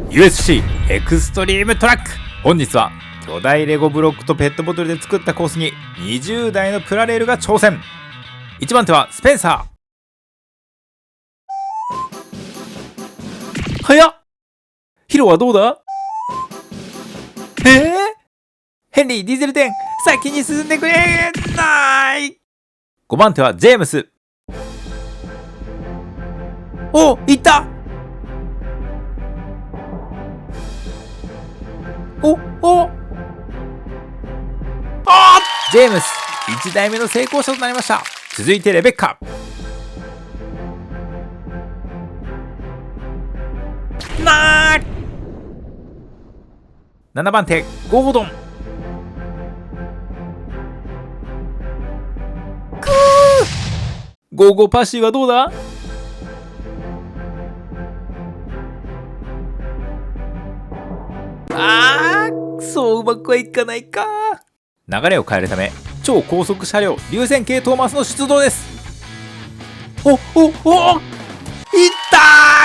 USC エクストリームトラック。本日は巨大レゴブロックとペットボトルで作ったコースに20台のプラレールが挑戦。1番手はスペンサー。早っ。ヒロはどうだ。ヘンリー、ディーゼル10先に進んでくれない。5番手はジェームス。お、いった。ジェームス1台目の成功者となりました。続いてレベッカ。7番手ゴードン。ゴーゴーパッシーはどうだ。そううまくはいかないか。流れを変えるため超高速車両流線形トーマスの出動です。いった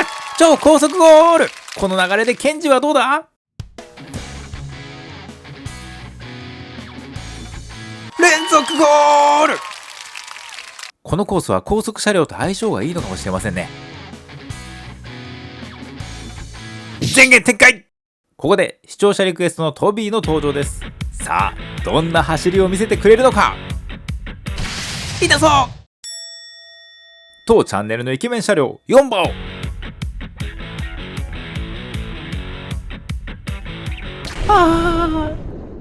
ー。超高速ゴール。この流れでケンジはどうだ。連続ゴール。このコースは高速車両と相性がいいのかもしれませんね。前言撤回。ここで視聴者リクエストのトビーの登場です。さあどんな走りを見せてくれるのか。痛そう。当チャンネルのイケメン車両4番を。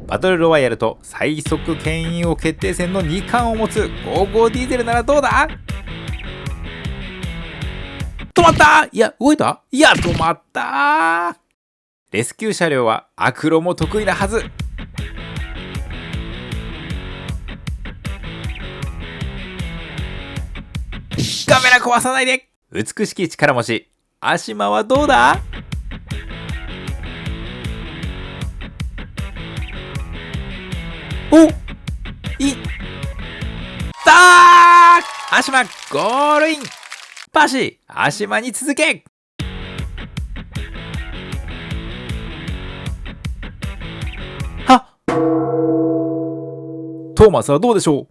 バトルロワイヤルと最速牽引王決定戦の2冠を持つ55ディーゼルならどうだ。止まった。いや動いた。いや止まった。レスキュー車両はアクロも得意なはず。カメラ壊さないで。美しき力持ちアシマはどうだ。いったー。アシマゴールイン。パシアシマに続け。トーマスはどうでしょう。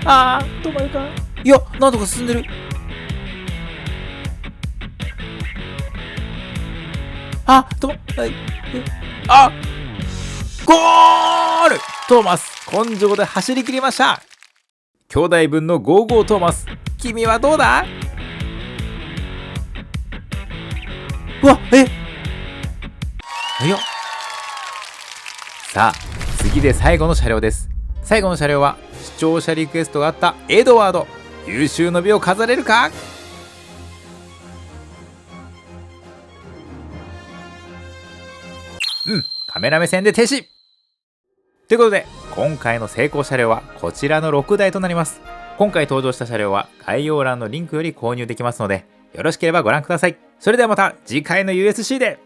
止まるか。いやなんとか進んでる。ゴール。トーマス根性で走り切りました。兄弟分の55トーマス、君はどうだ。さあ次で最後の車両です。最後の車両は視聴者リクエストがあったエドワード。優秀の美を飾れるか。カメラ目線で停止。ということで今回の成功車両はこちらの6台となります。今回登場した車両は概要欄のリンクより購入できますのでよろしければご覧ください。それではまた次回の USC で。